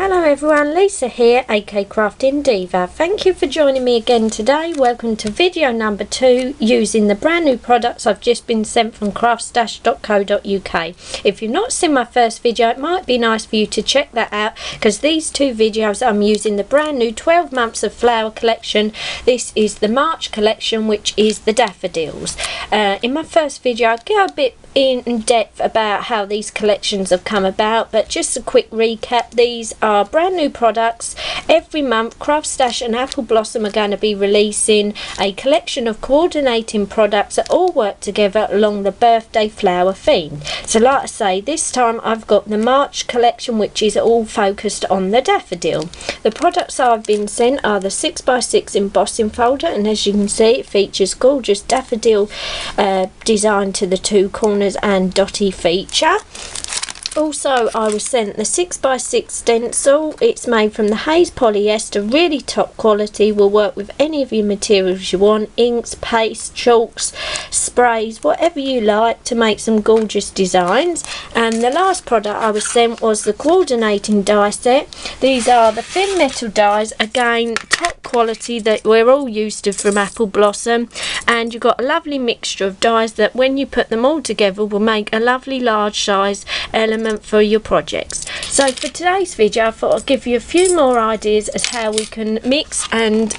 Hello everyone, Lisa here, aka Crafting Diva. Thank you for joining me again today. Welcome to video number 2 using the brand new products I've just been sent from CraftStash.co.uk. If you've not seen my first video, it might be nice for you to check that out, because these two videos I'm using the brand new 12 Months of Flower collection. This is the March collection, which is the Daffodils. In my first video I go a bit in depth about how these collections have come about, but just a quick recap. These are brand new products. Every month CraftStash and Apple Blossom are going to be releasing a collection of coordinating products that all work together along the birthday flower theme. So like I say, this time I've got the March collection, which is all focused on the daffodil. The products I've been sent are the 6x6 embossing folder, and as you can see it features gorgeous daffodil design to the two corners and dotty feature. Also, I was sent the 6x6 stencil. It's made from the Haze polyester, really top quality, will work with any of your materials you want, inks, paste, chalks, sprays, whatever you like to make some gorgeous designs. And the last product I was sent was the coordinating die set. These are the thin metal dies, again top quality that we're all used to from Apple Blossom, and you've got a lovely mixture of dies that when you put them all together will make a lovely large size element for your projects. So for today's video I thought I'd give you a few more ideas as how we can mix and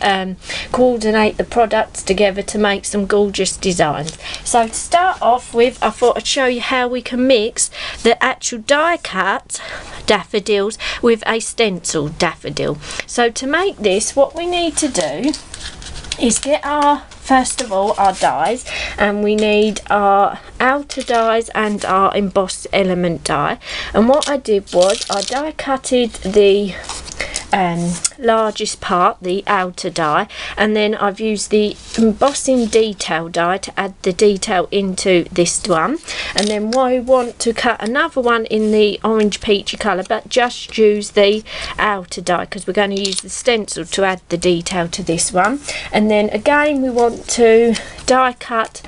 coordinate the products together to make some gorgeous designs. So to start off with, I thought I'd show you how we can mix the actual die cut daffodils with a stencil daffodil. So to make this, what we need to do is get first of all our dies, and we need our outer dies and our embossed element die. And what I did was I die cutted the largest part, the outer die, and then I've used the embossing detail die to add the detail into this one. And then I want to cut another one in the orange peachy colour, but just use the outer die because we're going to use the stencil to add the detail to this one. And then again we want to die cut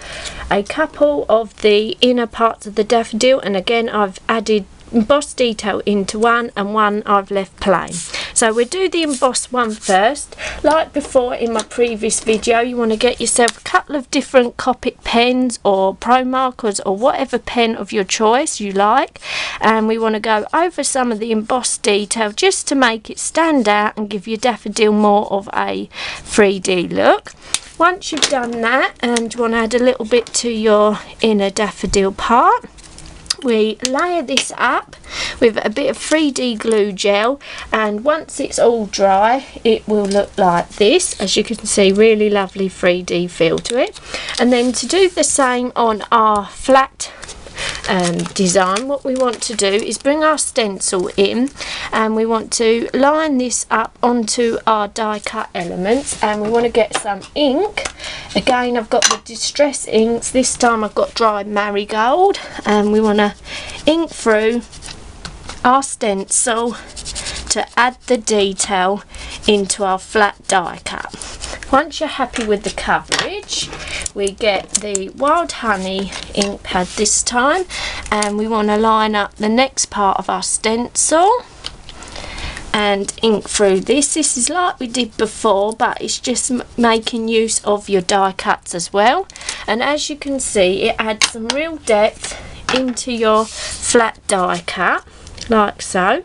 a couple of the inner parts of the daffodil, and again I've added embossed detail into one, and one I've left plain. So we'll do the embossed one first. Like before in my previous video, you want to get yourself a couple of different Copic pens or Pro markers or whatever pen of your choice you like, and we want to go over some of the embossed detail just to make it stand out and give your daffodil more of a 3D look. Once you've done that, and you want to add a little bit to your inner daffodil part, we layer this up with a bit of 3D glue gel, and once it's all dry it will look like this. As you can see, really lovely 3D feel to it. And then to do the same on our flat design, what we want to do is bring our stencil in, and we want to line this up onto our die cut elements, and we want to get some ink. Again, I've got the distress inks. This time I've got dried marigold, and we want to ink through our stencil to add the detail into our flat die cut. Once you're happy with the coverage, we get the Wild Honey ink pad this time, and we want to line up the next part of our stencil and ink through this. This is like we did before, but it's just making use of your die cuts as well. And as you can see, it adds some real depth into your flat die cut, like so.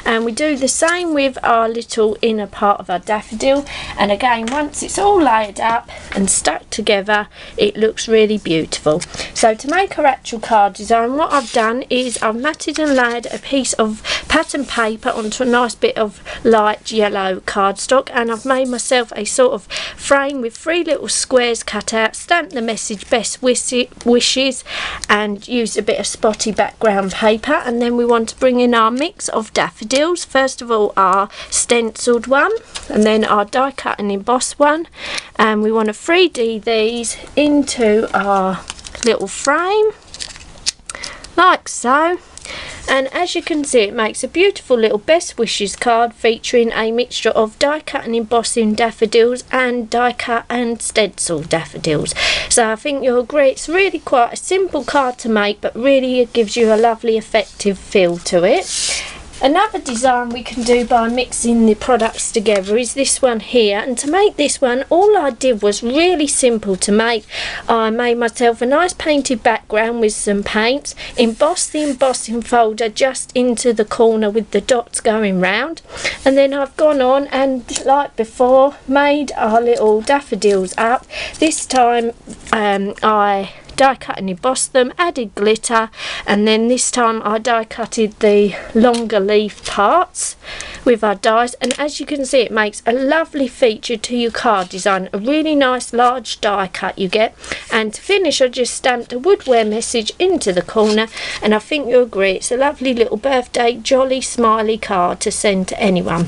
And we do the same with our little inner part of our daffodil, and again once it's all layered up and stuck together it looks really beautiful. So to make our actual card design, what I've done is I've matted and layered a piece of pattern paper onto a nice bit of light yellow cardstock, and I've made myself a sort of frame with 3 little squares cut out, stamped the message best wishes, and used a bit of spotty background paper. And then we want to bring in our mix of daffodils. First of all our stenciled one, and then our die cut and embossed one, and we want to 3D these into our little frame like so. And as you can see, it makes a beautiful little best wishes card featuring a mixture of die cut and embossing daffodils and die cut and stencil daffodils. So I think you'll agree it's really quite a simple card to make, but really it gives you a lovely effective feel to it. Another design we can do by mixing the products together is this one here, and to make this one all I did was really simple to make. I made myself a nice painted background with some paints, embossed the embossing folder just into the corner with the dots going round, and then I've gone on and, like before, made our little daffodils up. This time I die cut and embossed them, added glitter, and then this time I die cutted the longer leaf parts with our dies, and as you can see it makes a lovely feature to your card design. A really nice large die cut you get, and to finish I just stamped a woodware message into the corner, and I think you'll agree it's a lovely little birthday jolly smiley card to send to anyone.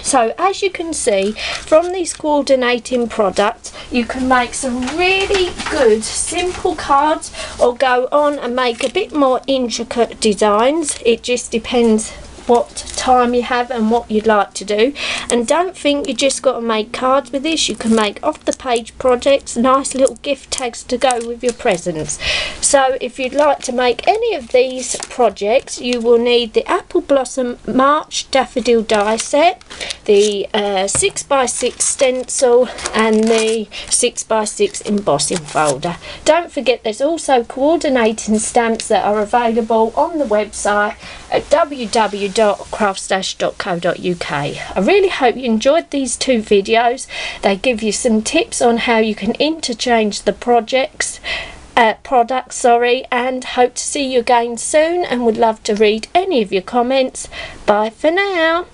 So as you can see from these coordinating products, you can make some really good simple cards or go on and make a bit more intricate designs. It just depends what time you have and what you'd like to do. And don't think you just got to make cards with this. You can make off the page projects, nice little gift tags to go with your presents. So if you'd like to make any of these projects, you will need the Apple Blossom March Daffodil die set, the 6x6 stencil, and the 6x6 embossing folder. Don't forget there's also coordinating stamps that are available on the website at www.craftstash.co.uk. I really hope you enjoyed these two videos. They give you some tips on how you can interchange the products, and hope to see you again soon, and would love to read any of your comments. Bye for now.